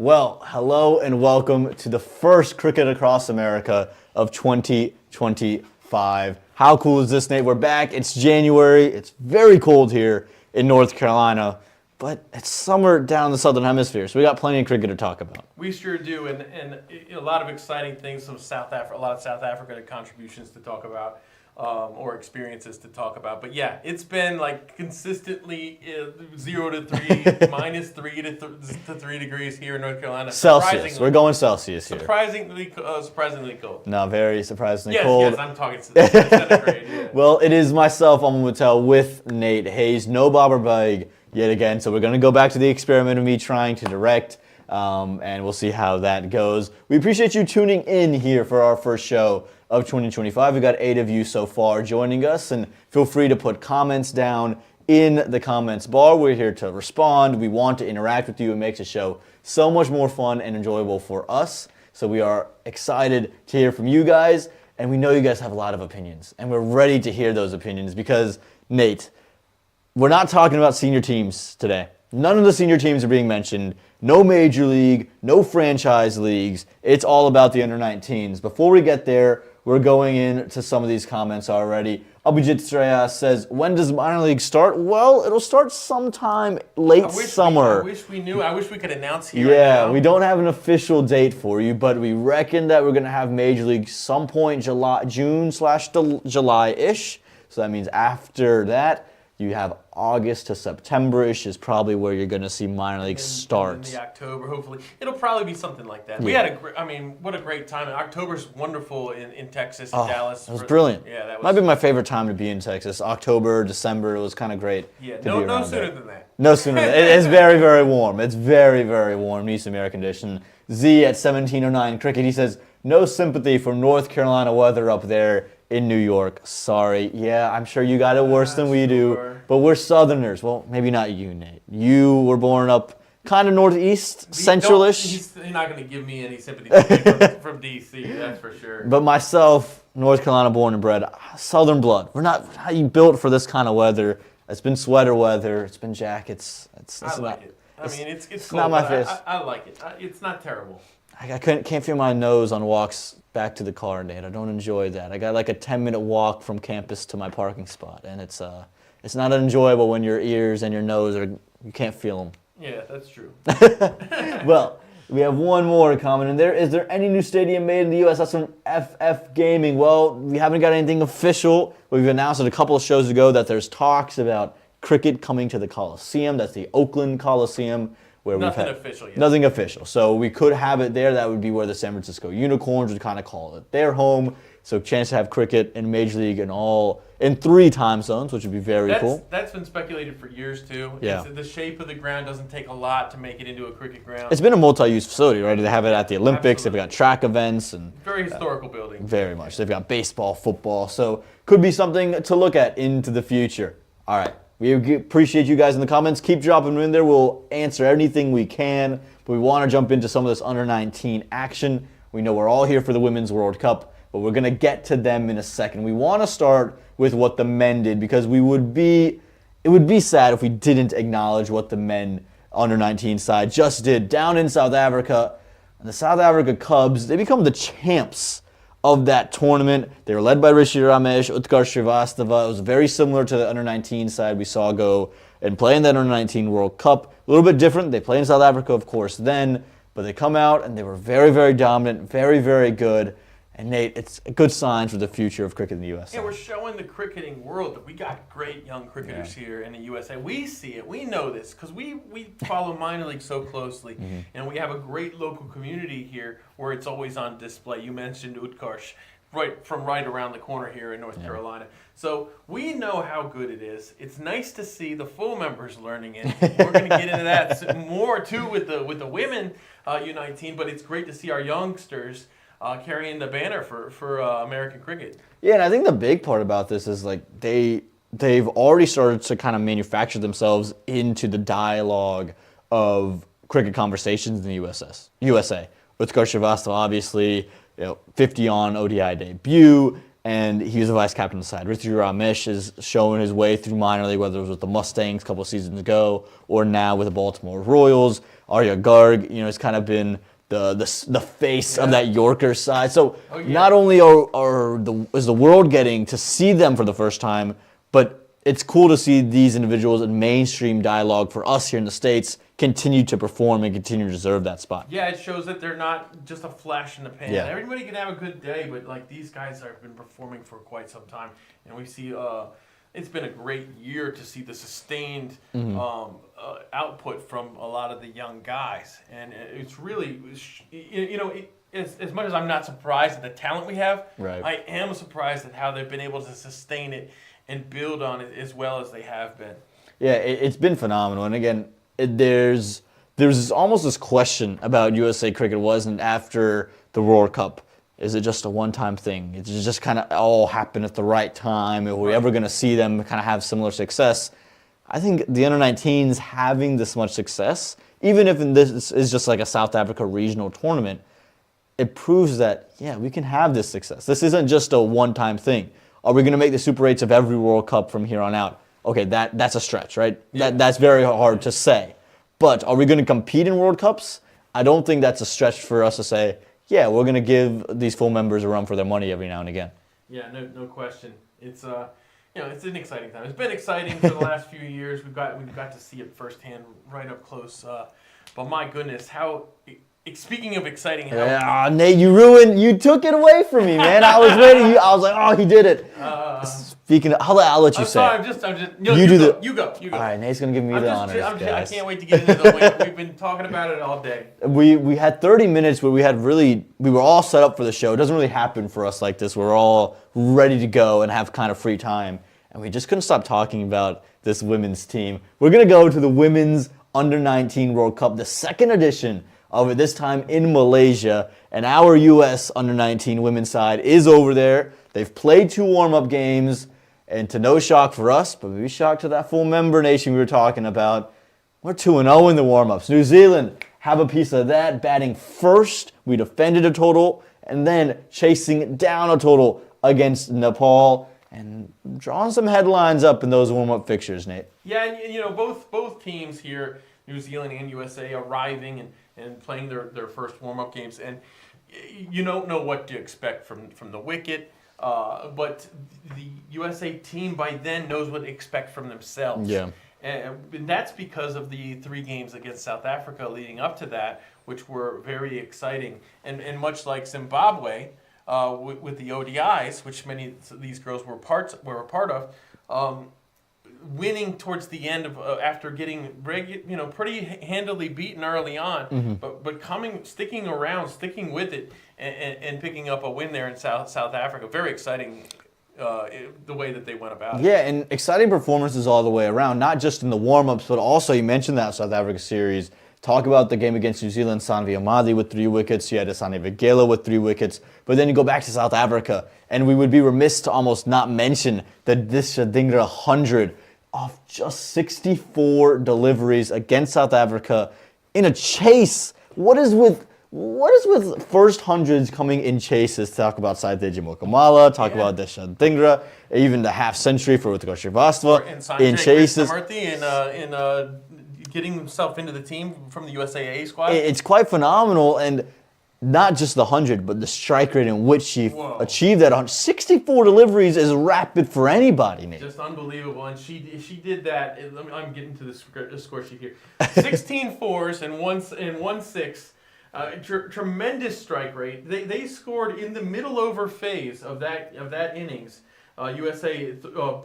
Well, hello and welcome to the first Cricket Across America of 2025. How cool is this, Nate? We're back. It's January. It's very cold here in North Carolina, but it's summer down in the southern hemisphere, so we got plenty of cricket to talk about. We sure do, and a lot of exciting things. Some a lot of South Africa contributions to talk about. Or experiences to talk about. But yeah, it's been like consistently 0 to 3, minus 3 to 3 degrees here in North Carolina. Celsius. We're going Celsius here. Surprisingly cold. No, very surprisingly cold. Yes, I'm talking centigrade. Yeah. Well, it is myself, Aaman Patel, with Nate Hayes. No Bobber Bag yet again, so we're going to go back to the experiment of me trying to direct, and we'll see how that goes. We appreciate you tuning in here for our first show of 2025. We've got 8 of you so far joining us, and feel free to put comments down in the comments bar. We're here to respond. We want to interact with you. It makes the show so much more fun and enjoyable for us. So we are excited to hear from you guys, and we know you guys have a lot of opinions, and we're ready to hear those opinions because, Nate, we're not talking about senior teams today. None of the senior teams are being mentioned. No major league, no franchise leagues. It's all about the under-19s. Before we get there, we're going into some of these comments already. Abhijit Sreya says, when does minor league start? Well, it'll start sometime late summer. I wish we knew. I wish we could announce here. Yeah, we don't have an official date for you, but we reckon that we're going to have major league some point June/July-ish. So that means after that, you have August to September-ish is probably where you're going to see minor leagues start. In the October, hopefully. It'll probably be something like that. Yeah. We had what a great time. October's wonderful in Texas, in Dallas. It was brilliant. Yeah, that was. Might be my favorite time to be in Texas. October, December, it was kind of great. Yeah, no sooner than that. No sooner than that. It's very, very warm. It's very, very warm. Needs some air conditioning. Z at 1709 Cricket, he says, no sympathy for North Carolina weather up there in New York. Sorry. Yeah, I'm sure you got it worse than we do. But we're Southerners. Well, maybe not you, Nate. You were born up kind of northeast, central-ish. He's not going to give me any sympathy from D.C., that's for sure. But myself, North Carolina born and bred, Southern blood. We're not built for this kind of weather. It's been sweater weather. It's been jackets. I like it. I mean, it's cold, not my face. I like it. It's not terrible. I can't feel my nose on walks back to the car, Nate. I don't enjoy that. I got like a 10-minute walk from campus to my parking spot, and it's not enjoyable when your ears and your nose you can't feel them. Yeah, that's true. Well, we have one more comment in there. Is there any new stadium made in the U.S.? That's from FF Gaming. Well, we haven't got anything official. We've announced it a couple of shows ago that there's talks about cricket coming to the Coliseum. That's the Oakland Coliseum. Where nothing official yet. Nothing official. So we could have it there. That would be where the San Francisco Unicorns would kind of call it their home. So chance to have cricket in Major League in 3 time zones, which would be very cool. That's been speculated for years too. Yeah. The shape of the ground doesn't take a lot to make it into a cricket ground. It's been a multi-use facility, right? They have it at the Olympics. Absolutely. They've got track events and very historical building. Very much. They've got baseball, football. So could be something to look at into the future. All right. We appreciate you guys in the comments. Keep dropping them in there. We'll answer anything we can. But we want to jump into some of this under-19 action. We know we're all here for the Women's World Cup, but we're going to get to them in a second. We want to start with what the men did because it would be sad if we didn't acknowledge what the men under-19 side just did down in South Africa. And the South Africa Cubs, they become the champs of that tournament. They were led by Rishi Ramesh, Utkarsh Srivastava. It was very similar to the under-19 side we saw go and play in that under-19 World Cup. A little bit different. They played in South Africa, of course, then, but they come out and they were very, very dominant, very, very good. And Nate, it's a good sign for the future of cricket in the USA. Yeah, we're showing the cricketing world that we got great young cricketers here in the USA. We see it. We know this because we follow minor league so closely. Mm-hmm. And we have a great local community here where it's always on display. You mentioned Utkarsh right around the corner here in North Carolina. So we know how good it is. It's nice to see the full members learning it. We're going to get into that more, too, with the women U19. But it's great to see our youngsters carrying the banner for American cricket. Yeah, and I think the big part about this is like they've already started to kind of manufacture themselves into the dialogue of cricket conversations in the USA. Utkarsh Srivastava, obviously, 50 on ODI debut. and he was the vice captain of the side. Ritu Ramesh is showing his way through minor league, whether it was with the Mustangs a couple of seasons ago or now with the Baltimore Royals. Arya Garg, has kind of been the face of that Yorker side. So not only is the world getting to see them for the first time, but it's cool to see these individuals in mainstream dialogue for us here in the States continue to perform and continue to deserve that spot. Yeah, it shows that they're not just a flash in the pan. Yeah. Everybody can have a good day, but like these guys have been performing for quite some time, and we see it's been a great year to see the sustained output from a lot of the young guys, and it's really as much as I'm not surprised at the talent we have, right. I am surprised at how they've been able to sustain it and build on it as well as they have been. Yeah, it's been phenomenal. And again, there's almost this question about USA cricket wasn't after the World Cup. Is it just a one-time thing? It's just kind of all happened at the right time. Are we ever going to see them kind of have similar success? I think the under-19s having this much success, even if this is just like a South Africa regional tournament, it proves that, we can have this success. This isn't just a one-time thing. Are we going to make the Super 8s of every World Cup from here on out? Okay, that's a stretch, right? Yeah. That's very hard to say. But are we going to compete in World Cups? I don't think that's a stretch for us to say, we're going to give these full members a run for their money every now and again. Yeah, no question. It's it's an exciting time. It's been exciting for the last few years. We've got to see it firsthand, right up close. But my goodness, speaking of exciting, Nate, you took it away from me, man. I was ready. I was like, he did it. Speaking of, I'll let you say. Sorry, I'm just. You go. All right, Nate's gonna give me the honors, guys. I can't wait to get into the win. We've been talking about it all day. We had 30 minutes where we were all set up for the show. It doesn't really happen for us like this. We're all ready to go and have kind of free time, and we just couldn't stop talking about this women's team. We're gonna go to the Women's Under-19 World Cup, the second edition of it, this time in Malaysia, and our U.S. Under-19 women's side is over there. They've played 2 warm-up games, and to no shock for us, but maybe shock to that full member nation we were talking about, we're 2-0 in the warm-ups. New Zealand have a piece of that, batting first. We defended a total, and then chasing down a total against Nepal, and drawing some headlines up in those warm-up fixtures, Nate. Yeah, and both teams here, New Zealand and USA, arriving and playing their first warm-up games, and you don't know what to expect from the wicket, but the USA team by then knows what to expect from themselves. Yeah. And that's because of the 3 games against South Africa leading up to that, which were very exciting. And much like Zimbabwe, with the ODIs, which many of these girls were a part of, winning towards the end of after getting pretty handily beaten early on, but sticking around, sticking with it, and picking up a win there in South Africa. Very exciting. The way that they went about it. Yeah, and exciting performances all the way around, not just in the warm-ups, but also you mentioned that South Africa series. Talk about the game against New Zealand, Sanvi Amadi with 3 wickets, you had Asani Vigela with 3 wickets, but then you go back to South Africa, and we would be remiss to almost not mention the Disha Dingra 100 of just 64 deliveries against South Africa in a chase. What is with first hundreds coming in chases? Talk about Saiteji Mokamala, talk about Disha Dingra, even the half century for Ritika Srivastava in chases. In getting himself into the team from the USAA squad. It's quite phenomenal, and not just the 100, but the strike rate in which she achieved that 100. 64 deliveries is rapid for anybody, Nate. Just unbelievable, and she did that. I'm getting to the score sheet here. 16 fours and one six. Tremendous strike rate. They scored in the middle over phase of that innings. USA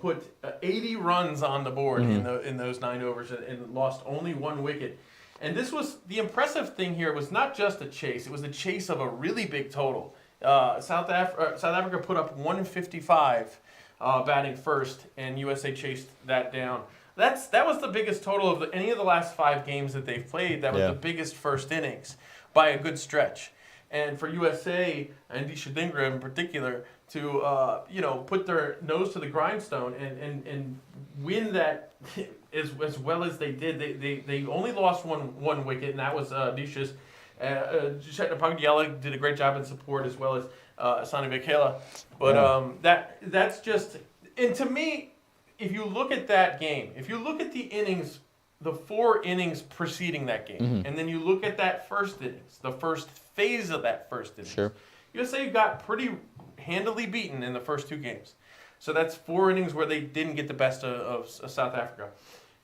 put 80 runs on the board in those 9 overs and lost only 1 wicket. And this was the impressive thing here was not just a chase; it was a chase of a really big total. South Africa put up 155 batting first, and USA chased that down. That was the biggest total of any of the last 5 games that they've played. That was the biggest first innings by a good stretch. And for USA and Disha Dingra in particular to put their nose to the grindstone and win that as well as they did. They only lost one wicket, and that was Disha's. Chetna Pagdiala did a great job in support, as well as Sonny Michaela. But that's just, and to me, if you look at that game, if you look at the innings, the 4 innings preceding that game, and then you look at that first innings, the first phase of that first innings, Sure. USA got pretty handily beaten in the first 2 games. So that's 4 innings where they didn't get the best of South Africa.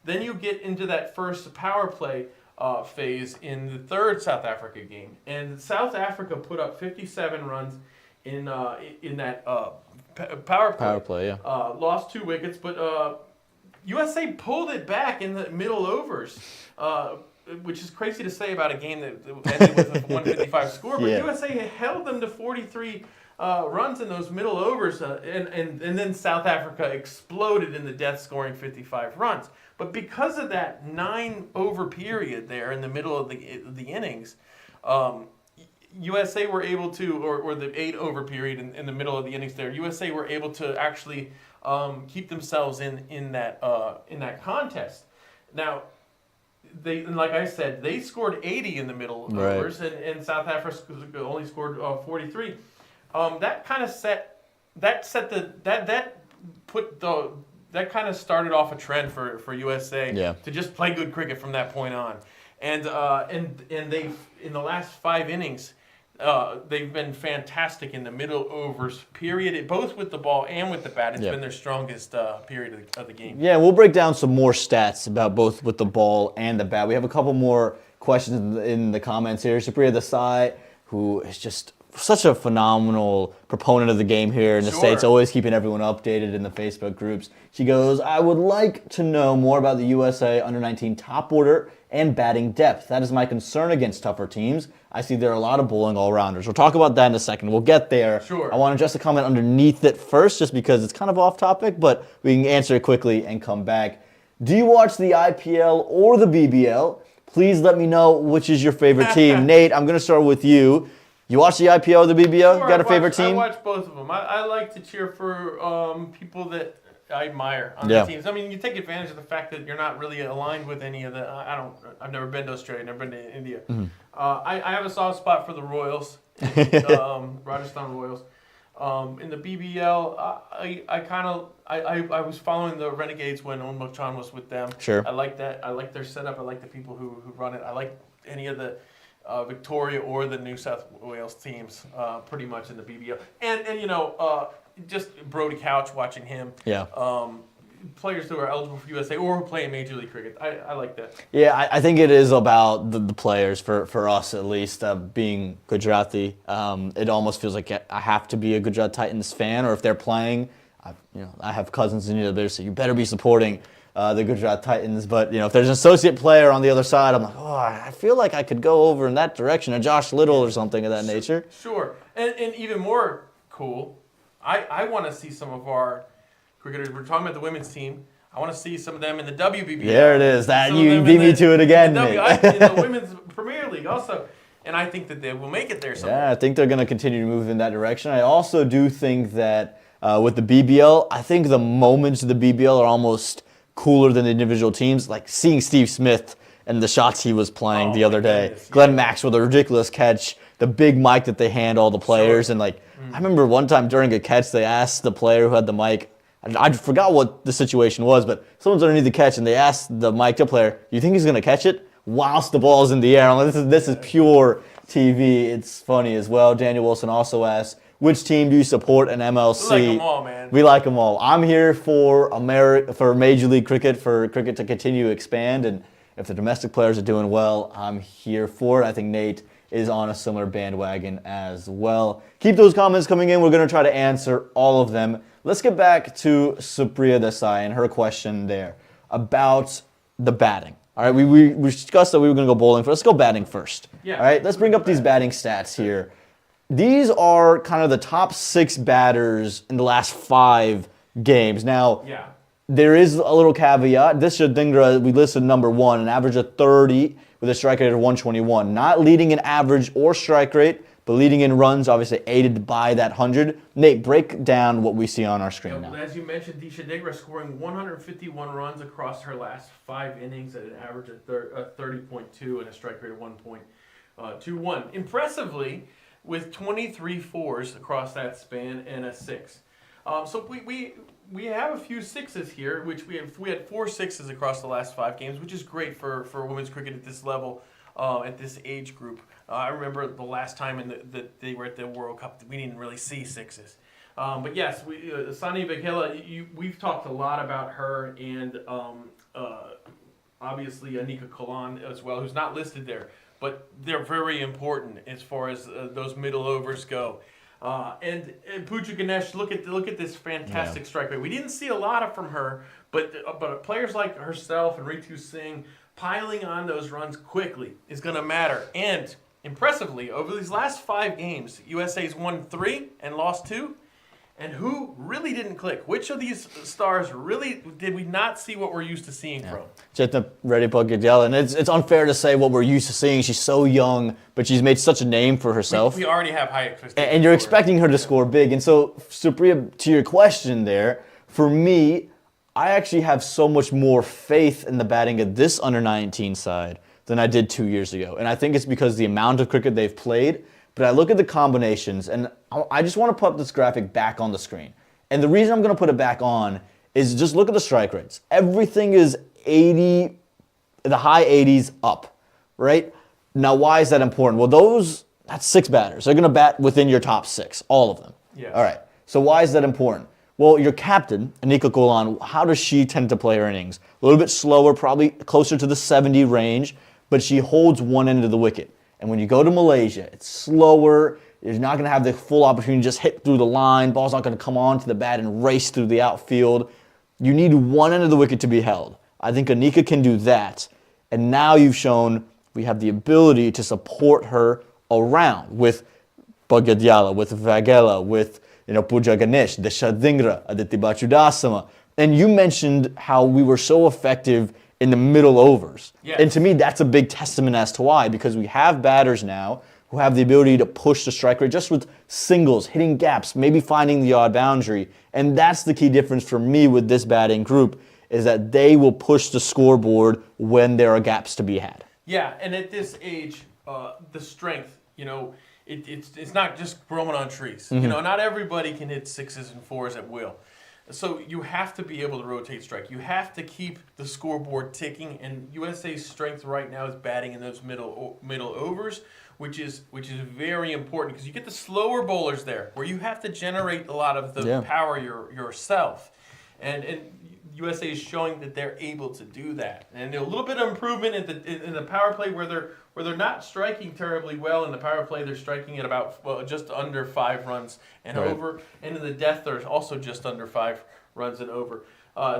Then you get into that first power play phase in the 3rd South Africa game, and South Africa put up 57 runs in that power play. Power play, yeah. Lost 2 wickets, but USA pulled it back in the middle overs, which is crazy to say about a game that ended with a 155 score. But USA held them to 43 runs in those middle overs, and then South Africa exploded in the death, scoring 55 runs. But because of that 9-over period there in the middle of the innings, USA were able to, or the 8-over period in the middle of the innings there, USA were able to actually keep themselves in that contest. Now, like I said, they scored 80 in the middle overs, and South Africa only scored 43. That kind of started off a trend for USA to just play good cricket from that point on, and they've in the last 5 innings. They've been fantastic in the middle overs period, both with the ball and with the bat. It's been their strongest period of the game. Yeah, we'll break down some more stats about both with the ball and the bat. We have a couple more questions in the comments here. Supriya Desai, who is just such a phenomenal proponent of the game here in the States, always keeping everyone updated in the Facebook groups. She goes, I would like to know more about the USA under-19 top order and batting depth. That is my concern against tougher teams. I see there are a lot of bowling all-rounders. We'll talk about that in a second. We'll get there. Sure. I want to address a comment underneath it first, just because it's kind of off topic, but we can answer it quickly and come back. Do you watch the IPL or the BBL? Please let me know which is your favorite team. Nate, I'm going to start with you. You watch the IPL or the BBL? Sure, Got a favorite team? I watch both of them. I like to cheer for people that I admire on the teams. I mean, you take advantage of the fact that you're not really aligned with any of the. I've never been to Australia, never been to India. Mm-hmm. I have a soft spot for the Royals, Rajasthan Royals. In the BBL, I was following the Renegades when Onmo Chan was with them. Sure. I like that. I like their setup. I like the people who run it. I like any of the Victoria or the New South Wales teams, pretty much in the BBL. And you know, just Brody Couch, watching him. Yeah. Players who are eligible for USA or who play in Major League Cricket. I like that. Yeah, I think it is about the players, for us at least, being Gujarati. It almost feels like I have to be a Gujarat Titans fan, or if they're playing, I have cousins in India, so you better be supporting the Gujarat Titans. But if there's an associate player on the other side, I'm like, oh, I feel like I could go over in that direction, a Josh Little or something of that nature. Sure, and even more cool, I want to see some of our cricketers. We're talking about the women's team. I want to see some of them in the WBBL. There it is. That you beat me to it again, in the Women's Premier League also. And I think that they will make it there someday. Yeah, I think they're going to continue to move in that direction. I also do think that with the BBL, I think the moments of the BBL are almost cooler than the individual teams. Like seeing Steve Smith and the shots he was playing the other day. Goodness, Glenn Maxwell, the ridiculous catch, the big mic that they hand all the players. And I remember one time during a catch, they asked the player who had the mic, I forgot what the situation was, but someone's underneath the catch and they asked the mic'd up player, "You think he's going to catch it?" Whilst the ball's in the air. I'm like, this is pure TV. It's funny as well. Daniel Wilson also asked, which team do you support in MLC? We like them all, man. We like them all. I'm here for for Major League Cricket, for cricket to continue to expand, and if the domestic players are doing well, I'm here for it. I think Nate is on a similar bandwagon as well. Keep those comments coming in. We're going to try to answer all of them. Let's get back to Supriya Desai and her question there about the batting. All right, we discussed that we were going to go bowling, but let's go batting first. Yeah. All right, let's bring up these batting stats here. These are kind of the top 6 batters in the last 5 games. Now, there is a little caveat. Disha Dhingra, we listed number 1, an average of 30 with a strike rate of 121. Not leading in average or strike rate, but leading in runs, obviously aided by that 100. Nate, break down what we see on our screen now. As you mentioned, Disha Dhingra scoring 151 runs across her last 5 innings at an average of 30.2 and a strike rate of 1.21. Impressively, with 23 fours across that span and a 6. So we have a few 6s here, which we had 4 6s across the last 5 games, which is great for women's cricket at this level, at this age group. I remember the last time that they were at the World Cup, we didn't really see 6s. But yes, Sani Vakela, we've talked a lot about her, and obviously Anika Kalan as well, who's not listed there. But they're very important as far as those middle overs go. And Pooja Ganesh, look at this fantastic strike rate. We didn't see a lot from her, but players like herself and Ritu Singh piling on those runs quickly is going to matter. And impressively, over these last 5 games, USA's won 3 and lost 2. And who really didn't click? Which of these stars really did we not see what we're used to seeing from? Chetna Reddy Pogidela, and it's unfair to say what we're used to seeing. She's so young, but she's made such a name for herself. We already have high expectations. And you're expecting her to score big. And so, Supriya, to your question there, for me, I actually have so much more faith in the batting of this under-19 side than I did 2 years ago. And I think it's because the amount of cricket they've played. But I look at the combinations, and I just want to put this graphic back on the screen. And the reason I'm going to put it back on is just look at the strike rates. Everything is 80, the high 80s up, right? Now, why is that important? Well, that's 6 batters. They're going to bat within your top 6, all of them. Yeah. All right. So why is that important? Well, your captain, Anika Golan, how does she tend to play her innings? A little bit slower, probably closer to the 70 range, but she holds one end of the wicket. And when you go to Malaysia, it's slower. You're not going to have the full opportunity to just hit through the line. Ball's not going to come onto the bat and race through the outfield. You need one end of the wicket to be held. I think Anika can do that. And now you've shown we have the ability to support her around with Bagadyala, with Vagela, with Pooja Ganesh, Desha Dhingra, Aditi Bachudasama. And you mentioned how we were so effective in the middle overs. Yes. And to me, that's a big testament as to why, because we have batters now who have the ability to push the strike rate just with singles, hitting gaps, maybe finding the odd boundary. And that's the key difference for me with this batting group, is that they will push the scoreboard when there are gaps to be had. Yeah, and at this age, the strength, it's not just growing on trees. Mm-hmm. Not everybody can hit 6s and 4s at will. So you have to be able to rotate strike. You have to keep the scoreboard ticking, and USA's strength right now is batting in those middle overs, which is very important because you get the slower bowlers there where you have to generate a lot of the power yourself, and USA is showing that they're able to do that. And a little bit of improvement in the power play where they're not striking terribly well in the power play. They're striking at about just under 5 runs and over. And in the death, they're also just under 5 runs and over.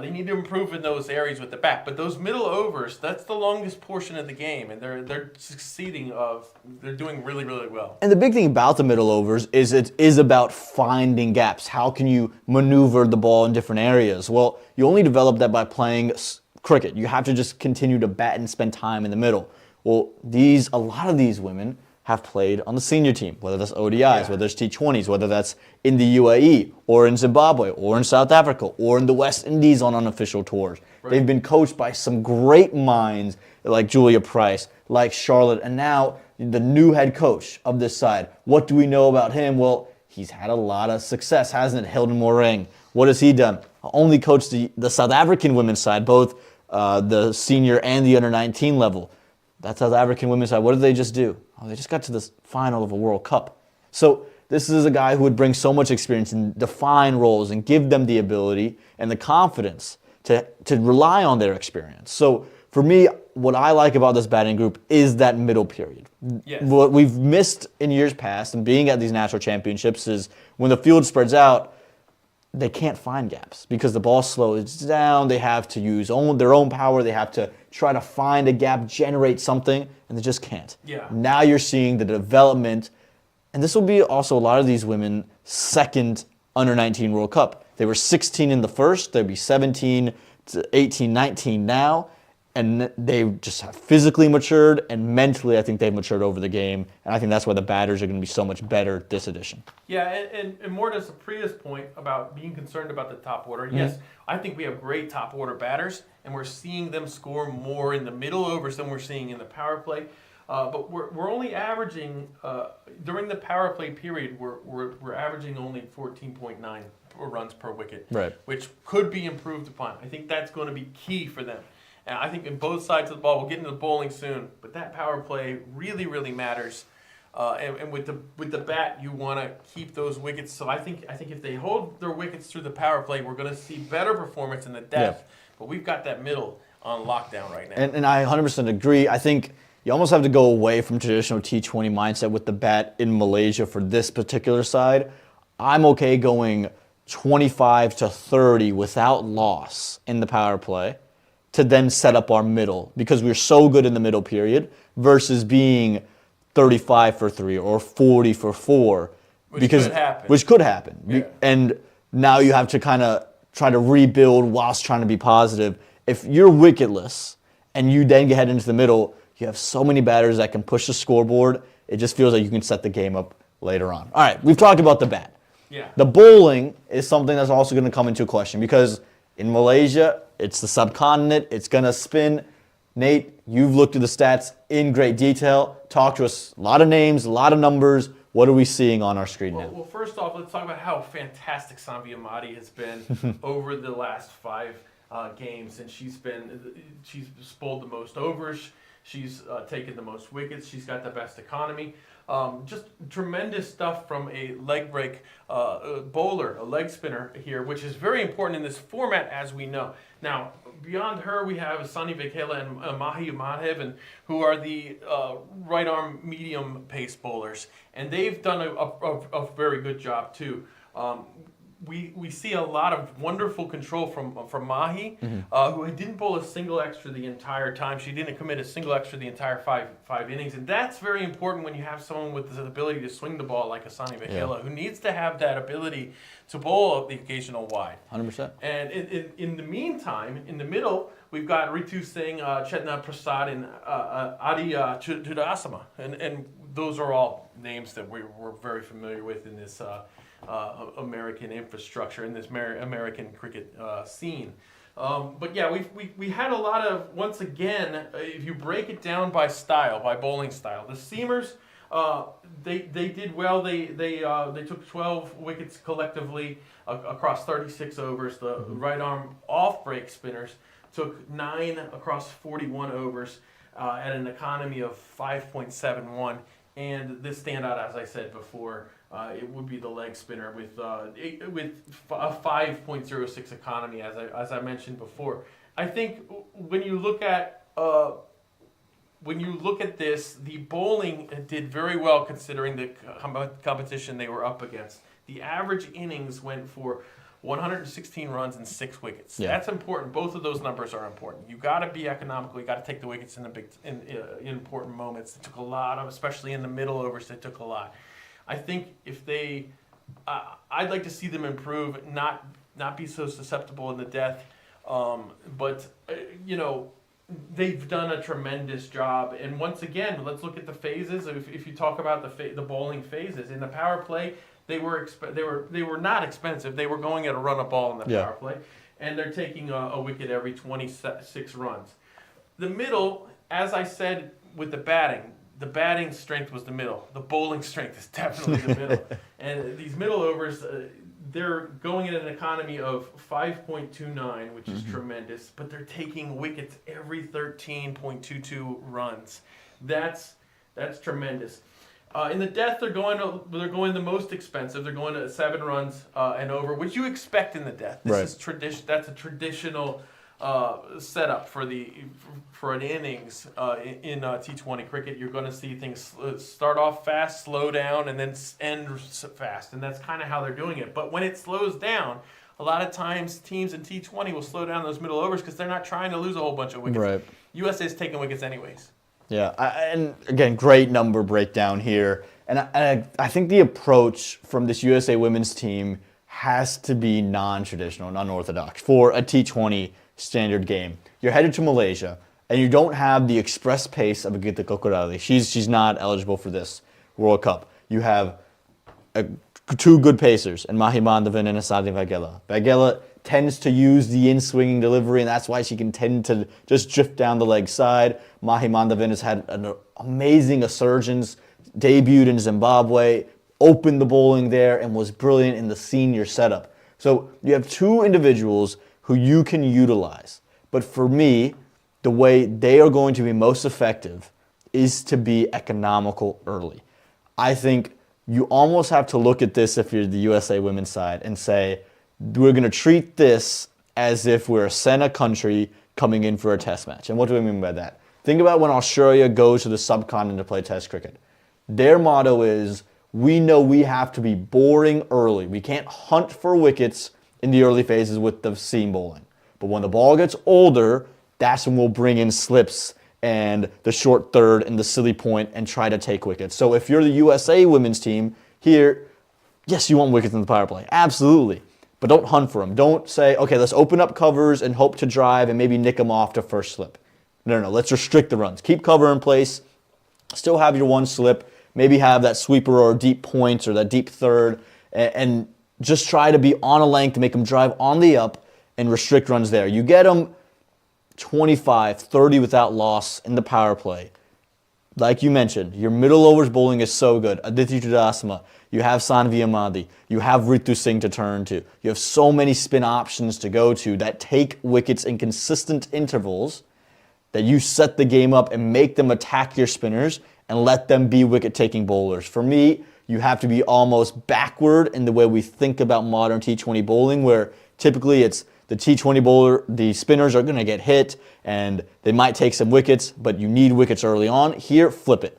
They need to improve in those areas with the bat. But those middle overs, that's the longest portion of the game. And they're succeeding they're doing really, really well. And the big thing about the middle overs is it is about finding gaps. How can you maneuver the ball in different areas? Well, you only develop that by playing cricket. You have to just continue to bat and spend time in the middle. Well, a lot of these women have played on the senior team, whether that's ODIs, whether it's T20s, whether that's in the UAE, or in Zimbabwe, or in South Africa, or in the West Indies on unofficial tours. Right. They've been coached by some great minds like Julia Price, like Charlotte, and now the new head coach of this side. What do we know about him? Well, he's had a lot of success, hasn't it? Hilton Moring. What has he done? Only coached the South African women's side, both the senior and the under-19 level. That South African women's side, what did they just do? Oh, they just got to the final of a World Cup. So this is a guy who would bring so much experience and define roles and give them the ability and the confidence to rely on their experience. So for me, what I like about this batting group is that middle period. Yes. What we've missed in years past and being at these national championships is when the field spreads out, they can't find gaps because the ball slows down. They have to use their own power. They have to try to find a gap, generate something, and they just can't. Yeah. Now you're seeing the development, and this will be also a lot of these women second under-19 World Cup. They were 16 in the first. They'll be 17 to 18, 19 now. And they just have physically matured, and mentally I think they've matured over the game. And I think that's why the batters are going to be so much better this edition. Yeah, and more to Supriya's point about being concerned about the top order. Yes, I think we have great top order batters, and we're seeing them score more in the middle overs than we're seeing in the power play. But we're only averaging during the power play period. We're averaging only 14.9 runs per wicket, Right. which could be improved upon. I think that's going to be key for them. And I think in both sides of the ball, we'll get into the bowling soon, but that power play really, really matters. And with the bat, you want to keep those wickets. So I think if they hold their wickets through the power play, we're going to see better performance in the depth. Yeah. But we've got that middle on lockdown right now. And I 100% agree. I think you almost have to go away from traditional T20 mindset with the bat in Malaysia for this particular side. I'm okay going 25 to 30 without loss in the power play to then set up our middle, because we're so good in the middle period versus being 35 for 3 or 40 for 4. Which could happen. Which could happen. Yeah. And now you have to kind of try to rebuild whilst trying to be positive. If you're wicketless and you then head into the middle, you have so many batters that can push the scoreboard. It just feels like you can set the game up later on. All right, we've talked about the bat. Yeah. The bowling is something that's also going to come into question because in Malaysia, it's the subcontinent. It's going to spin. Nate, you've looked at the stats in great detail. Talk to us. A lot of names, a lot of numbers. What are we seeing on our screen now? Well, first off, let's talk about how fantastic Sambi Amadi has been over the last 5 games, and she's bowled the most overs. She's taken the most wickets. She's got the best economy. Just tremendous stuff from a leg break bowler, a leg spinner here, which is very important in this format, as we know. Now, beyond her, we have Sunny Vakela and Mahi Madhavan, who are the right arm medium pace bowlers, and they've done a very good job too. We see a lot of wonderful control from Mahi, who didn't bowl a single extra the entire time. She didn't commit a single extra the entire five innings, and that's very important when you have someone with the ability to swing the ball like Asani Vakela, who needs to have that ability to bowl the occasional wide. 100%. And in the meantime, in the middle, we've got Ritu Singh, Chetna Prasad, and Adi Chudasama, and those are all names that we're very familiar with in this American infrastructure, in this American cricket scene. But yeah, we had a lot of, once again, if you break it down by style, by bowling style, the seamers, they did well. They took 12 wickets collectively across 36 overs. The right arm off break spinners took 9 across 41 overs at an economy of 5.71. And this standout, as I said before, it would be the leg spinner with a 5.06 economy, as I mentioned before. I think when you look at this, the bowling did very well considering the competition they were up against. The average innings went for 116 runs and 6 wickets. Yeah. That's important. Both of those numbers are important. You got to be economical. You got to take the wickets in important moments. It took a lot of, especially in the middle overs. It took a lot. I think if they, I'd like to see them improve, not be so susceptible in the death. But they've done a tremendous job. And once again, let's look at the phases. If you talk about the bowling phases in the power play. They were not expensive. They were going at a run a ball in the power play, and they're taking a wicket every 26 runs. The middle, as I said with the batting strength was the middle. The bowling strength is definitely the middle. And these middle overs, they're going at an economy of 5.29, which is tremendous, but they're taking wickets every 13.22 runs. That's tremendous. In the death, they're going the most expensive. They're going to 7 runs and over, which you expect in the death. This is That's a traditional setup for an innings in T20 cricket. You're going to see things start off fast, slow down, and then end fast, and that's kind of how they're doing it. But when it slows down, a lot of times teams in T20 will slow down those middle overs because they're not trying to lose a whole bunch of wickets. Right. USA is taking wickets anyways. Yeah, and again, great number breakdown here. And I think the approach from this USA women's team has to be non-traditional and unorthodox for a T20 standard game. You're headed to Malaysia, and you don't have the express pace of a Gita Kokorali. She's not eligible for this World Cup. You have 2 good pacers, and Mahi Madhavan and Asadi Vakela. Vakela tends to use the in-swinging delivery, and that's why she can tend to just drift down the leg side. Mahi Mandavan has had an amazing resurgence, debuted in Zimbabwe, opened the bowling there, and was brilliant in the senior setup. So you have two individuals who you can utilize. But for me, the way they are going to be most effective is to be economical early. I think you almost have to look at this if you're the USA women's side and say, we're going to treat this as if we're a Senna country coming in for a test match. And what do I mean by that? Think about when Australia goes to the subcontinent to play test cricket. Their motto is, we know we have to be boring early. We can't hunt for wickets in the early phases with the seam bowling. But when the ball gets older, that's when we'll bring in slips and the short third and the silly point and try to take wickets. So if you're the USA women's team here, yes, you want wickets in the power play. Absolutely. But don't hunt for them. Don't say, okay, let's open up covers and hope to drive and maybe nick them off to first slip. No. Let's restrict the runs. Keep cover in place. Still have your one slip. Maybe have that sweeper or deep points or that deep third. And just try to be on a length to make them drive on the up and restrict runs there. You get them 25, 30 without loss in the power play. Like you mentioned, your middle overs bowling is so good. Aditi Chudasama, you have Sanvi Amadi, you have Ritu Singh to turn to. You have so many spin options to go to that take wickets in consistent intervals that you set the game up and make them attack your spinners and let them be wicket-taking bowlers. For me, you have to be almost backward in the way we think about modern T20 bowling, where typically it's the T20 bowler, the spinners are going to get hit, and they might take some wickets, but you need wickets early on. Here, flip it.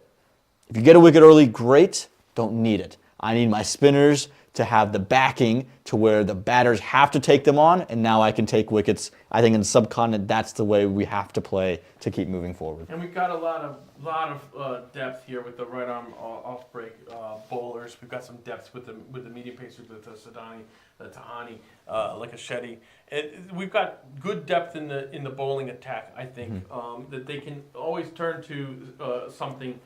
If you get a wicket early, great. Don't need it. I need my spinners to have the backing to where the batters have to take them on, and now I can take wickets. I think in the subcontinent, that's the way we have to play to keep moving forward. And we've got a lot of depth here with the right arm off break bowlers. We've got some depth with the medium pacers with Sadani, Tahani, like a Shetty. We've got good depth in the bowling attack. I think that they can always turn to something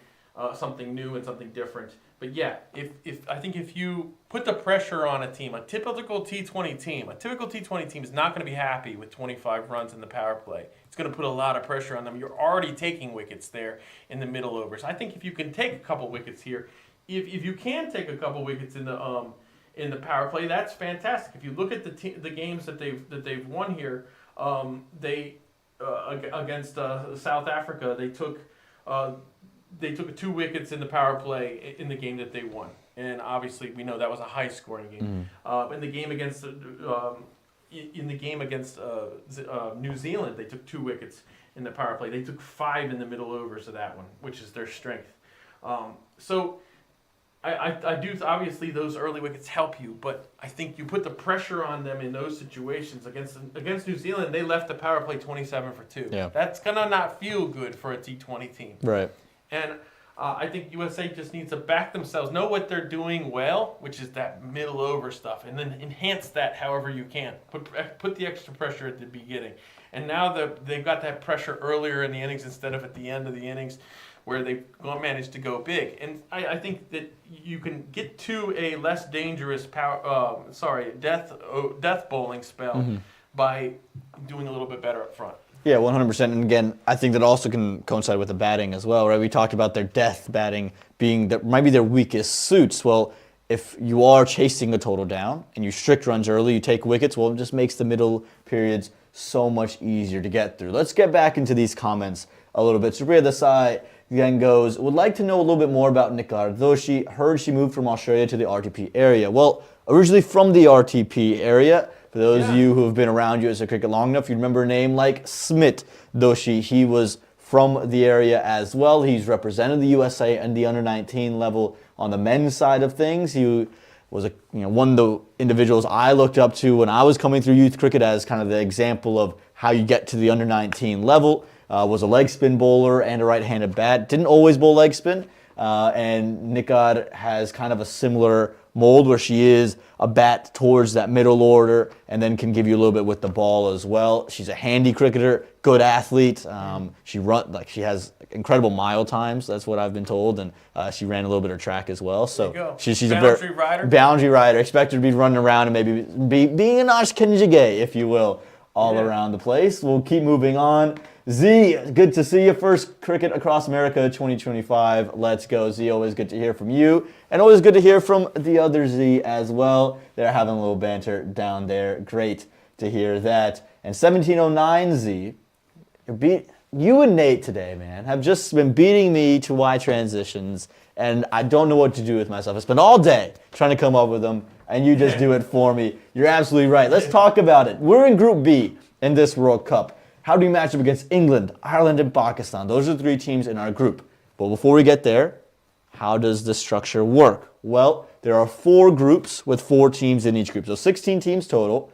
new and something different. But yeah, if you put the pressure on a team, a typical T20 team is not going to be happy with 25 runs in the power play. It's going to put a lot of pressure on them. You're already taking wickets there in the middle overs. I think if you can take a couple wickets here, if you can take a couple wickets in the power play, that's fantastic. If you look at the games that they've won here, against South Africa, they took 2 wickets in the power play in the game that they won, and obviously we know that was a high-scoring game. In the game against New Zealand, they took 2 wickets in the power play. They took 5 in the middle overs of that one, which is their strength. So I do, obviously those early wickets help you, but I think you put the pressure on them in those situations. Against New Zealand, they left the power play 27 for 2. Yeah. That's gonna not feel good for a T20 team. Right. And I think USA just needs to back themselves, know what they're doing well, which is that middle over stuff, and then enhance that however you can. Put the extra pressure at the beginning. And now they've got that pressure earlier in the innings instead of at the end of the innings where they've managed to go big. And I think that you can get to a less dangerous death bowling spell by doing a little bit better up front. Yeah, 100%. And again, I think that also can coincide with the batting as well, right? We talked about their death batting being might be their weakest suits. Well, if you are chasing a total down and you strict runs early, you take wickets, well, it just makes the middle periods so much easier to get through. Let's get back into these comments a little bit. Supriya Desai then goes, would like to know a little bit more about Nikar Doshi. Heard she moved from Australia to the RTP area. Well, originally from the RTP area. For those of you who have been around USA cricket long enough, you remember a name like Smit Doshi. He was from the area as well. He's represented the USA at the under-19 level on the men's side of things. He was one of the individuals I looked up to when I was coming through youth cricket as kind of the example of how you get to the under-19 level. Was a leg spin bowler and a right-handed bat. Didn't always bowl leg spin. And Nikar has kind of a similar mold where she is a bat towards that middle order and then can give you a little bit with the ball as well. She's a handy cricketer, good athlete. She has incredible mile times. That's what I've been told, and she ran a little bit of track as well. So she's a boundary rider. Boundary rider. Expect her to be running around and maybe being an Ashkenjige, if you will, all around the place. We'll keep moving on. Z, good to see you. First Cricket Across America 2025. Let's go, Z. Always good to hear from you. And always good to hear from the other Z as well. They're having a little banter down there. Great to hear that. And 1709 Z, you and Nate today, man, have just been beating me to Y transitions. And I don't know what to do with myself. I spent all day trying to come up with them, and you just do it for me. You're absolutely right. Let's talk about it. We're in Group B in this World Cup. How do you match up against England, Ireland, and Pakistan? Those are the 3 teams in our group. But before we get there, how does the structure work? Well, there are 4 groups with 4 teams in each group. So 16 teams total.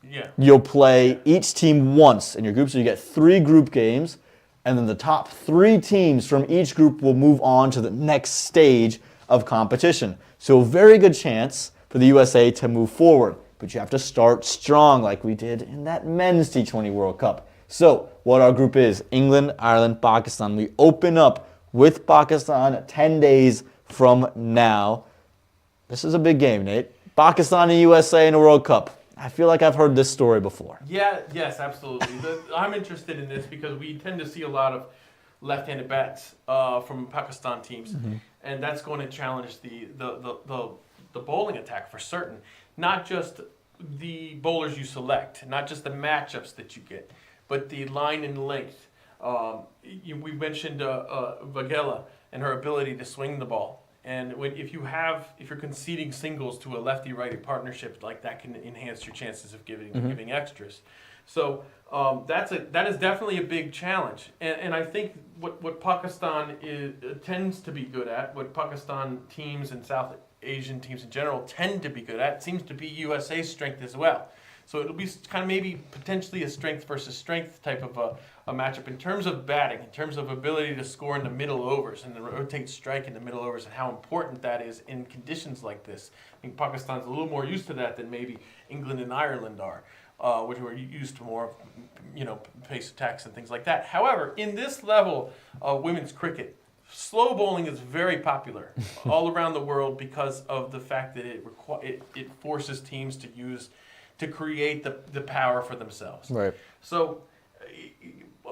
Yeah. You'll play each team once in your group, so you get 3 group games. And then the top 3 teams from each group will move on to the next stage of competition. So a very good chance for the USA to move forward. But you have to start strong like we did in that men's T20 World Cup. So what our group is, England, Ireland, Pakistan. We open up with Pakistan 10 days from now. This is a big game, Nate. Pakistan and USA in a World Cup. I feel like I've heard this story before. Yes, absolutely. I'm interested in this because we tend to see a lot of left-handed bats from Pakistan teams, and that's going to challenge the bowling attack for certain. Not just the bowlers you select, not just the matchups that you get, but the line and length. We mentioned Vagela and her ability to swing the ball. And if you're conceding singles to a lefty-righty partnership, like that can enhance your chances of giving extras. So that is definitely a big challenge. And I think what Pakistan tends to be good at, what Pakistan teams and South Asian teams in general tend to be good at, seems to be USA's strength as well. So it'll be kind of maybe potentially a strength versus strength type of a matchup in terms of batting, in terms of ability to score in the middle overs and the rotate strike in the middle overs and how important that is in conditions like this. I think Pakistan's a little more used to that than maybe England and Ireland are, which were used to more, pace attacks and things like that. However, in this level of women's cricket, slow bowling is very popular all around the world because of the fact that it forces teams to create the power for themselves. Right. So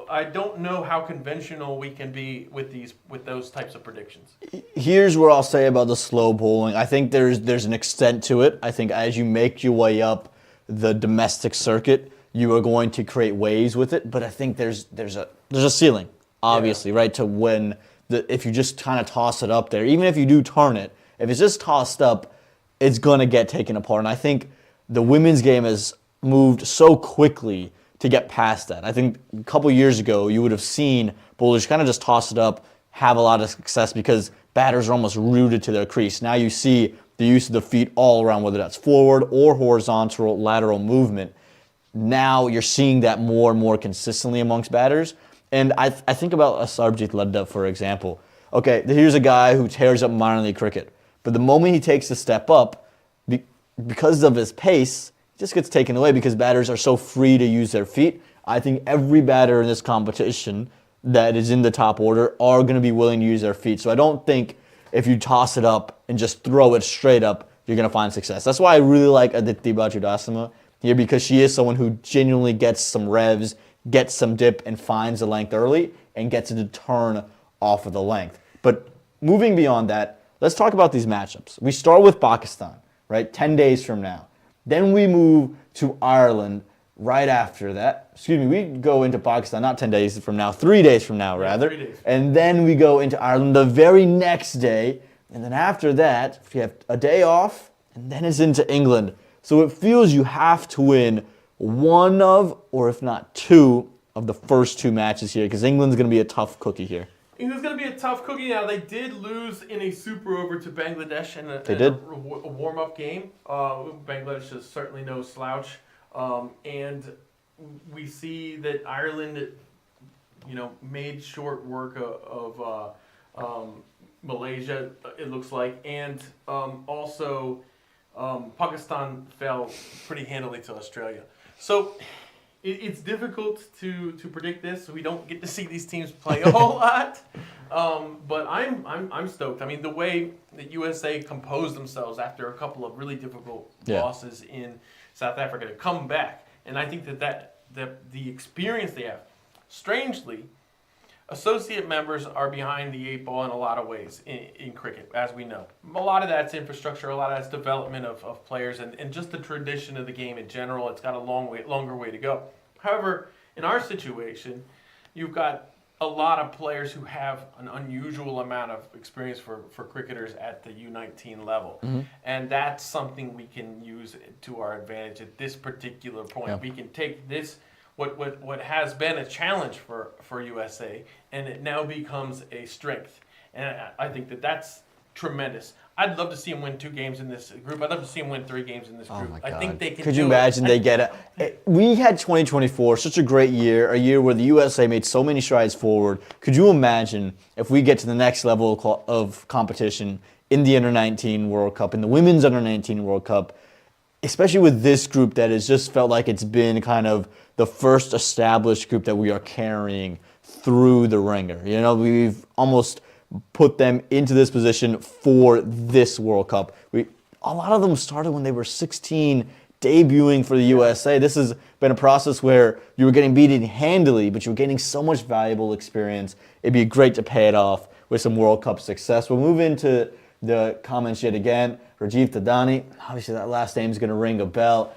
I don't know how conventional we can be with those types of predictions. Here's what I'll say about the slow bowling. I think there's an extent to it. I think as you make your way up the domestic circuit, you are going to create waves with it. But I think there's a ceiling, obviously, right? To when if you just kind of toss it up there, even if you do turn it, if it's just tossed up, it's gonna get taken apart. And I think the women's game has moved so quickly to get past that. I think a couple years ago, you would have seen bowlers kind of just toss it up, have a lot of success because batters are almost rooted to their crease. Now you see the use of the feet all around, whether that's forward or horizontal, lateral movement. Now you're seeing that more and more consistently amongst batters. And I think about Sarbjit Ladda, for example. Okay, here's a guy who tears up minor league cricket. But the moment he takes a step up, because of his pace, it just gets taken away because batters are so free to use their feet. I think every batter in this competition that is in the top order are going to be willing to use their feet. So I don't think if you toss it up and just throw it straight up, you're going to find success. That's why I really like Aditi Bachudasama here, because she is someone who genuinely gets some revs, gets some dip, and finds the length early and gets it to turn off of the length. But moving beyond that, let's talk about these matchups. We start with Pakistan, right? 10 days from now. Then we move to Ireland right after that. We go into Pakistan not 10 days from now, 3 days from now, rather. 3 days. And then we go into Ireland the very next day. And then after that, you have a day off, and then it's into England. So it feels you have to win one of, or if not two, of the first 2 matches here, because England's going to be a tough cookie here. England's going to be a tough cookie now. They did lose in a super over to Bangladesh in a warm-up game. Bangladesh is certainly no slouch. And we see that Ireland, made short work of Malaysia, it looks like, and also Pakistan fell pretty handily to Australia. So it's difficult to predict this. We don't get to see these teams play a whole lot, but I'm stoked. I mean, the way that USA composed themselves after a couple of really difficult losses in South Africa to come back, and I think that the experience they have, strangely, associate members are behind the eight ball in a lot of ways in cricket, as we know. A lot of that's infrastructure, a lot of that's development of players, and just the tradition of the game in general. It's got a longer way to go. However, in our situation, you've got a lot of players who have an unusual amount of experience for cricketers at the U19 level. Mm-hmm. And that's something we can use to our advantage at this particular point. Yeah. We can take this, what has been a challenge for USA, and it now becomes a strength. And I think that's tremendous. I'd love to see them win 2 games in this group. I'd love to see them win 3 games in this group. Oh my God. I think they can. Could you imagine they get it? We had 2024, such a great year, a year where the USA made so many strides forward. Could you imagine if we get to the next level of competition in the Under-19 World Cup, in the Women's Under-19 World Cup, especially with this group that has just felt like it's been kind of the first established group that we are carrying through the ringer. You know, we've almost put them into this position for this World Cup. A lot of them started when they were 16, debuting for the USA. This has been a process where you were getting beaten handily, but you were gaining so much valuable experience. It'd be great to pay it off with some World Cup success. We'll move into the comments yet again. Rajiv Tadani, obviously that last name is going to ring a bell.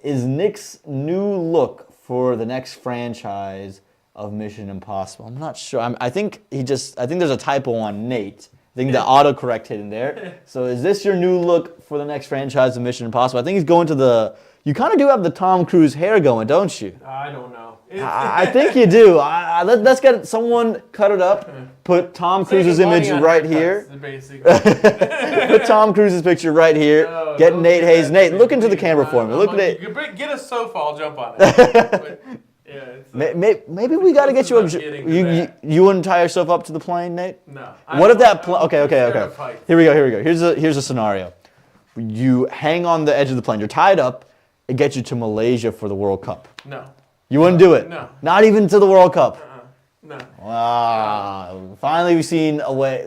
Is Nick's new look for the next franchise of Mission Impossible? I'm not sure. I think there's a typo on Nate. I think the autocorrect hit in there. So is this your new look for the next franchise of Mission Impossible? I think he's going to you kind of do have the Tom Cruise hair going, don't you? I don't know. I think you do. Let's get someone cut it up. Put Tom Cruise's image right here. Put Tom Cruise's picture right here. No, get Nate Hayes. Nate, look into the camera for me. Look at it. Get a sofa. I'll jump on it. Maybe we got to get you. You wouldn't tie yourself up to the plane, Nate? No. What if that plane? Okay. Here we go. Here's a scenario. You hang on the edge of the plane. You're tied up. It gets you to Malaysia for the World Cup. No. You wouldn't do it? No. Not even to the World Cup? No. Wow. Finally, we've seen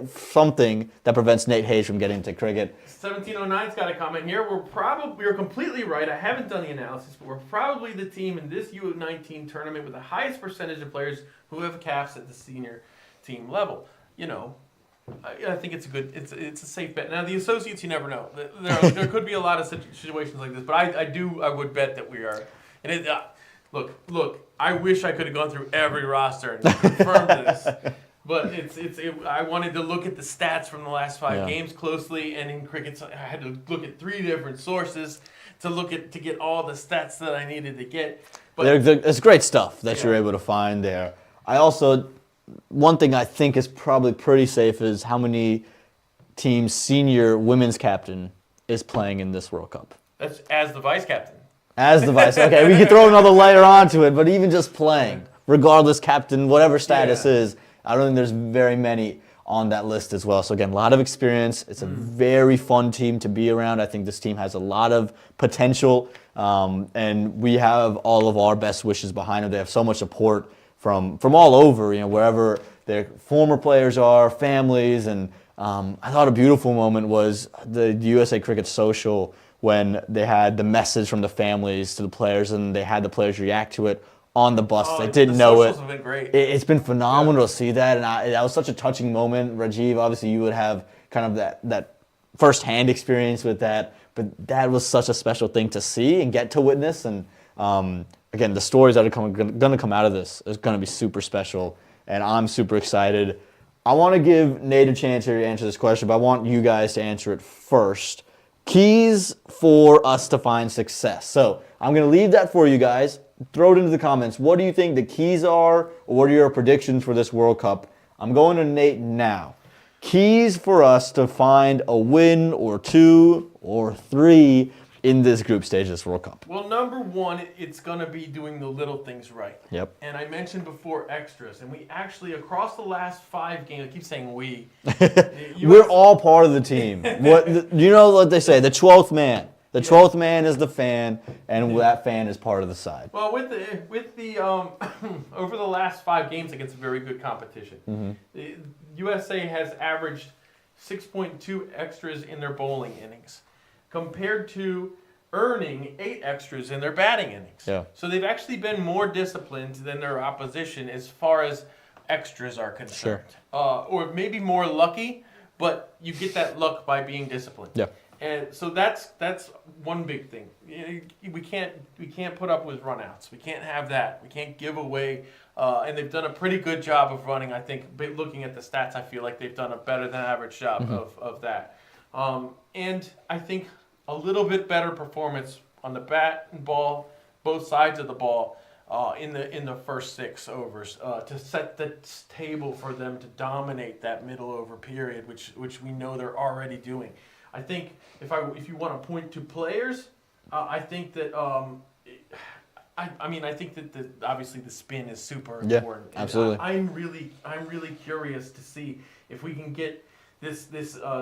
something that prevents Nate Hayes from getting to cricket. 1709's got a comment here. We're completely right. I haven't done the analysis, but we're probably the team in this U19 tournament with the highest percentage of players who have caps at the senior team level. You know, I think it's a safe bet. Now the associates, you never know. There could be a lot of situations like this, but I would bet that we are. And look. I wish I could have gone through every roster and confirmed this, but I wanted to look at the stats from the last 5 games closely, and in cricket, I had to look at 3 different sources to get all the stats that I needed to get. But it's great stuff that you're able to find there. One thing I think is probably pretty safe is how many teams' senior women's captain is playing in this World Cup. That's as the vice captain. As the vice. Okay, we can throw another layer onto it, but even just playing, regardless captain, whatever status is, I don't think there's very many on that list as well. So again, a lot of experience. It's a very fun team to be around. I think this team has a lot of potential, and we have all of our best wishes behind them. They have so much support from all over, wherever their former players are, families, and I thought a beautiful moment was the USA Cricket social when they had the message from the families to the players, and they had the players react to it on the bus. They didn't know it. Have been great. It's been phenomenal to see that, and that was such a touching moment. Rajiv, obviously you would have kind of that first-hand experience with that, but that was such a special thing to see and get to witness. And again, the stories that are going to come out of this is going to be super special, and I'm super excited. I want to give Nate a chance here to answer this question, but I want you guys to answer it first. Keys for us to find success. So I'm going to leave that for you guys. Throw it into the comments. What do you think the keys are, or what are your predictions for this World Cup? I'm going to Nate now. Keys for us to find a win or 2 or 3 in this group stage of this World Cup? Well, number one, it's going to be doing the little things right. Yep. And I mentioned before extras, and we actually, across the last 5 games, I keep saying we. We're all part of the team. You know what they say, the 12th man. The 12th man is the fan, and that fan is part of the side. Well, with the over the last 5 games against very good competition, the USA has averaged 6.2 extras in their bowling innings, compared to earning 8 extras in their batting innings. Yeah. So they've actually been more disciplined than their opposition as far as extras are concerned. Sure. Or maybe more lucky, but you get that luck by being disciplined. Yeah. And so that's one big thing. We can't put up with runouts. We can't have that. We can't give away. And they've done a pretty good job of running. I think, looking at the stats, I feel like they've done a better than average job of that. And I think a little bit better performance on the bat and ball, both sides of the ball, in the first 6 overs, to set the table for them to dominate that middle over period, which we know they're already doing. I think if you want to point to players, I think that I think that obviously the spin is super important. Yeah, absolutely. I'm really curious to see if we can get this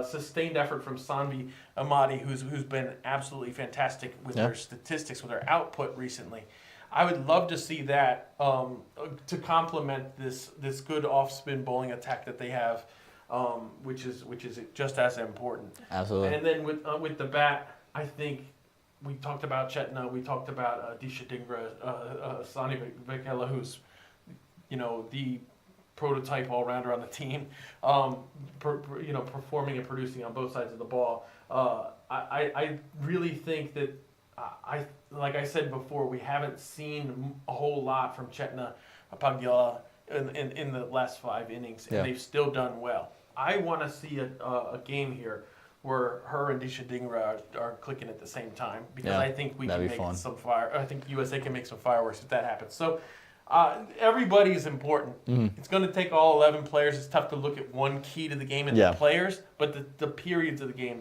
sustained effort from Sanvi Amadi, who's been absolutely fantastic with her statistics, with her output recently. I would love to see that to complement this good off spin bowling attack that they have. Which is just as important. Absolutely. And then with the bat, I think we talked about Chetna, we talked about Disha Dingra, Sani Vakela, who's the prototype all-rounder on the team, performing and producing on both sides of the ball. I really think that like I said before, we haven't seen a whole lot from Chetna Pagila in the last 5 innings, and they've still done well. I want to see a game here where her and Disha Dingra are clicking at the same time, because I think we can make some fire. I think USA can make some fireworks if that happens. So everybody is important. It's going to take all 11 players. It's tough to look at one key to the game and the players, but the periods of the game,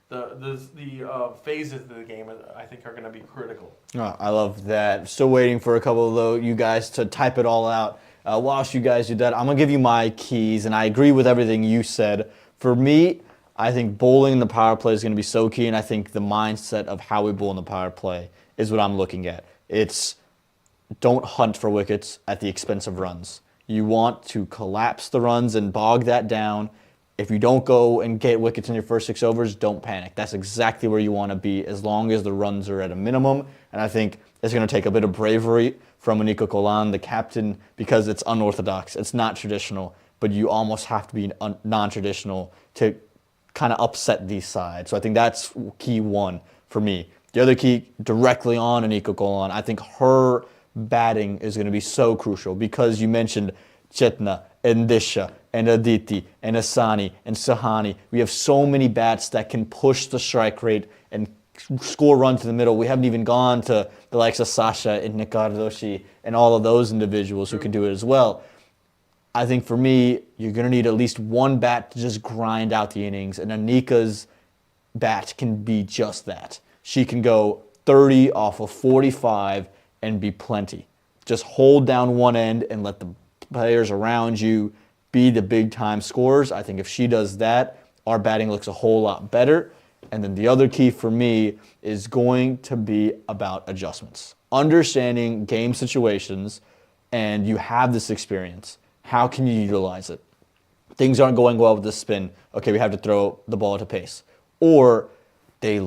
the phases of the game, I think are going to be critical. Oh, I love that. Still waiting for a couple of you guys to type it all out. Whilst you guys do that, I'm going to give you my keys, and I agree with everything you said. For me, I think bowling in the power play is going to be so key, and I think the mindset of how we bowl in the power play is what I'm looking at. It's don't hunt for wickets at the expense of runs. You want to collapse the runs and bog that down. If you don't go and get wickets in your first 6 overs, don't panic. That's exactly where you want to be as long as the runs are at a minimum, and I think it's going to take a bit of bravery from Anika Kolan, the captain, because it's unorthodox. It's not traditional, but you almost have to be non-traditional to kind of upset these sides. So I think that's key 1 for me. The other key, directly on Anika Kolan, I think her batting is going to be so crucial, because you mentioned Chetna and Disha and Aditi and Asani and Sahani. We have so many bats that can push the strike rate and score runs in the middle. We haven't even gone to the likes of Sasha and Nick Cardoshi and all of those individuals who can do it as well. I think for me, you're going to need at least one bat to just grind out the innings, and Anika's bat can be just that. She can go 30 off of 45 and be plenty. Just hold down one end and let the players around you be the big-time scorers. I think if she does that, our batting looks a whole lot better. And then the other key for me is going to be about adjustments. Understanding game situations, and you have this experience. How can you utilize it? Things aren't going well with the spin. Okay, we have to throw the ball to pace. Or they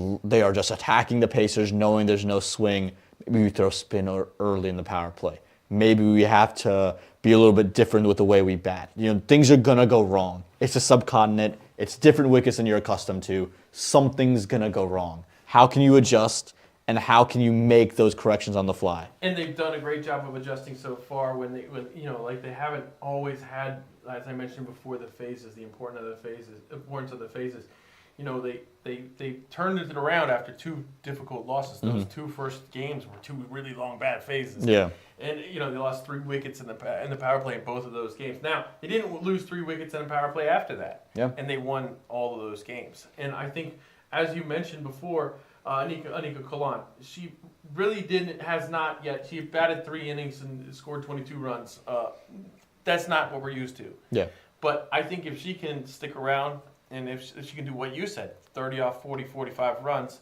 are just attacking the pacers knowing there's no swing. Maybe we throw spin early in the power play. Maybe we have to be a little bit different with the way we bat. Things are going to go wrong. It's a subcontinent. It's different wickets than you're accustomed to. Something's going to go wrong. How can you adjust, and how can you make those corrections on the fly? And they've done a great job of adjusting so far when they haven't always had, as I mentioned before, the phases, the importance of the phases. They turned it around after 2 difficult losses. Those 2 first games were 2 really long bad phases. Yeah. And they lost 3 wickets in the power play in both of those games. Now, they didn't lose 3 wickets in the power play after that. Yeah. And they won all of those games. And I think, as you mentioned before, Anika Kalan. She really has not yet. She batted 3 innings and scored 22 runs. That's not what we're used to. Yeah. But I think if she can stick around and if she can do what you said, 30 off 40, 45 runs,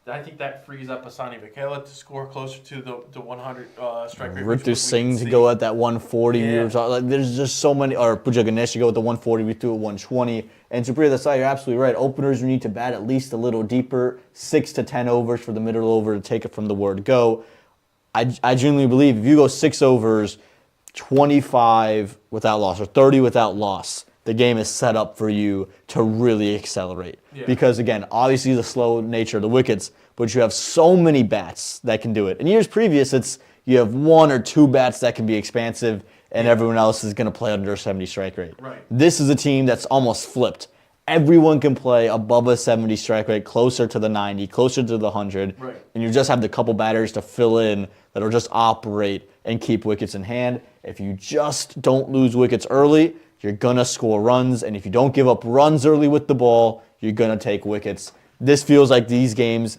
I think that frees up Asani Michaela to score closer to the 100 strike rate. Ritu Singh to go at that 140. Yeah. Like, there's just so many. Or Pooja Ganesh to go at the 140. We threw at 120. And Supriya Desai, you're absolutely right. Openers, you need to bat at least a little deeper. 6 to 10 overs for the middle over to take it from the word go. I genuinely believe if you go 6 overs, 25 without loss or 30 without loss, the game is set up for you to really accelerate. Yeah. Because, again, obviously the slow nature of the wickets, but you have so many bats that can do it. In years previous, it's you have 1 or 2 bats that can be expansive, and everyone else is going to play under a 70 strike rate. Right. This is a team that's almost flipped. Everyone can play above a 70 strike rate, closer to the 90, closer to the 100, Right. and you just have the couple batters to fill in that'll just operate and keep wickets in hand. If you just don't lose wickets early, you're going to score runs, and if you don't give up runs early with the ball, you're going to take wickets. This feels like these games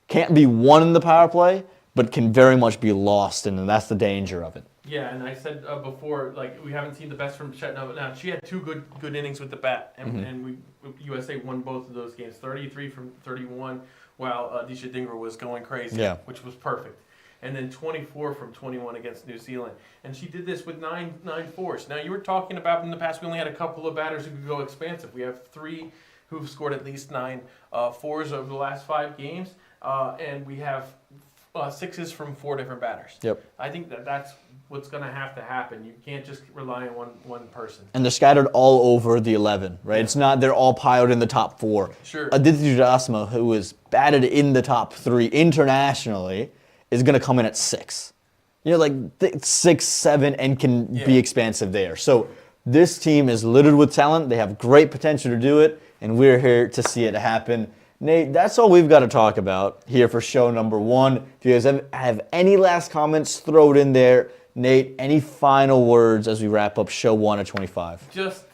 can't be won in the power play, but can very much be lost, and that's the danger of it. Yeah, and I said before, like, we haven't seen the best from Shetna. Now, she had 2 good innings with the bat, and USA won both of those games, 33 from 31, while Disha Dhingra was going crazy, which was perfect. And then 24 from 21 against New Zealand. And she did this with 9 fours. Now, you were talking about in the past, we only had a couple of batters who could go expansive. We have 3 who've scored at least 9 fours over the last 5 games, and we have 6s from 4 different batters. Yep. I think that's what's going to have to happen. You can't just rely on one person. And they're scattered all over the 11, right? It's not they're all piled in the top 4. Sure. Aditi Judasma, who was batted in the top 3 internationally, is going to come in at 6. You know, like 6, 7, and can be expansive there. So this team is littered with talent. They have great potential to do it, and we're here to see it happen. Nate, that's all we've got to talk about here for show number 1. If you guys have any last comments, throw it in there. Nate, any final words as we wrap up show 1 of 25? Just,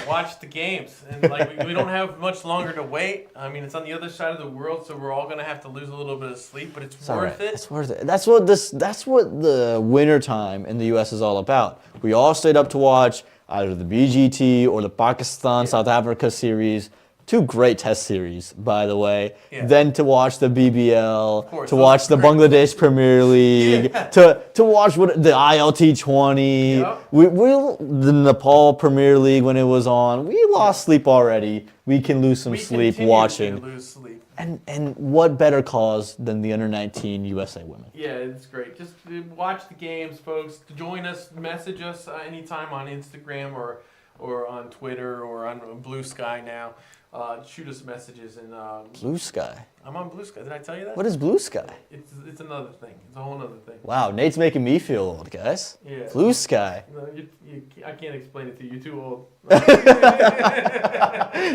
watch the games. And like we don't have much longer to wait. I mean, it's on the other side of the world, so we're all going to have to lose a little bit of sleep, but it's worth it. It's worth it. That's what the winter time in the U.S. is all about. We all stayed up to watch either the BGT or the Pakistan-South Africa series. 2 great test series, by the way. Yeah. Then to watch the BBL, course, to watch the Bangladesh Premier League, to watch the ILT 20, Yep. the Nepal Premier League when it was on. We lost sleep already. We can lose some sleep watching. To lose sleep. And what better cause than the under-19 USA women? Yeah, it's great. Just watch the games, folks. Join us, message us anytime on Instagram or on Twitter or on Blue Sky now. Shoot us messages and Blue Sky. I'm on Blue Sky. Did I tell you that? What is Blue Sky? It's another thing. It's a whole other thing. Wow, Nate's making me feel old, guys. Yeah. Blue Sky. No, I can't explain it to you. You're too old.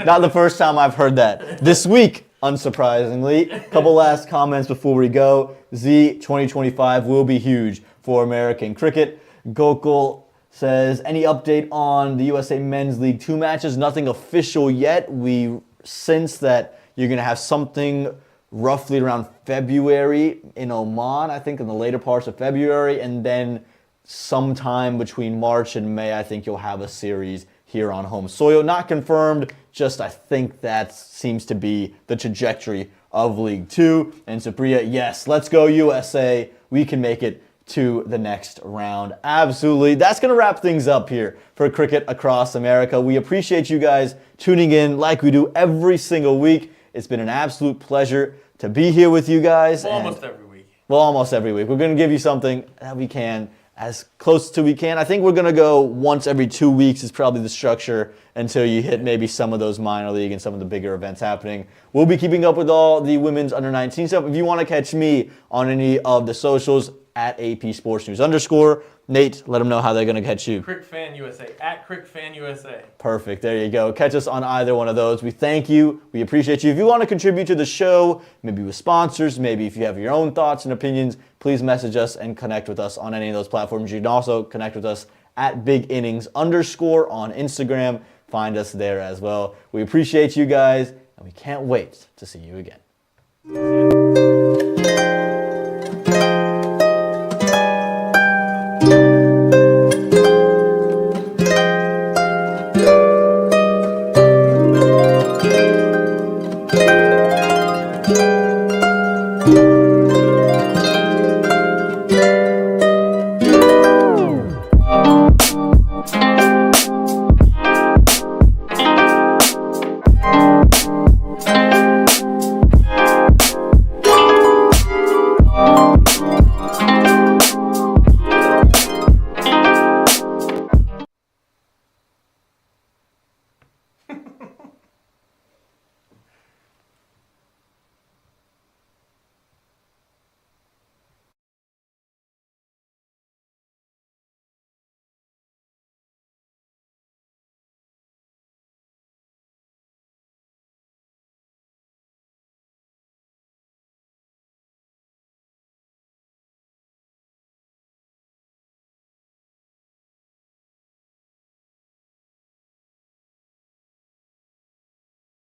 Not the first time I've heard that. This week, unsurprisingly. Couple last comments before we go. 2025 will be huge for American cricket. Gokul says, any update on the USA Men's League 2 matches? Nothing official yet. We sense that you're going to have something roughly around February in Oman, I think in the later parts of February, and then sometime between March and May, I think you'll have a series here on home soil. Not confirmed, just I think that seems to be the trajectory of League 2. And Supriya, yes, let's go USA. We can make it to the next round. Absolutely. That's going to wrap things up here for Cricket Across America. We appreciate you guys tuning in like we do every single week. It's been an absolute pleasure to be here with you guys. Almost every week. Well, almost every week. We're going to give you something that we can, as close to we can. I think we're going to go once every 2 weeks is probably the structure until you hit maybe some of those minor league and some of the bigger events happening. We'll be keeping up with all the women's under-19 stuff. If you want to catch me on any of the socials, at AP Sports News _. Nate, let them know how they're going to catch you. Crick Fan USA, at Crick Fan USA. Perfect. There you go. Catch us on either one of those. We thank you. We appreciate you. If you want to contribute to the show, maybe with sponsors, maybe if you have your own thoughts and opinions, please message us and connect with us on any of those platforms. You can also connect with us at Big Innings _ on Instagram. Find us there as well. We appreciate you guys. and we can't wait to see you again.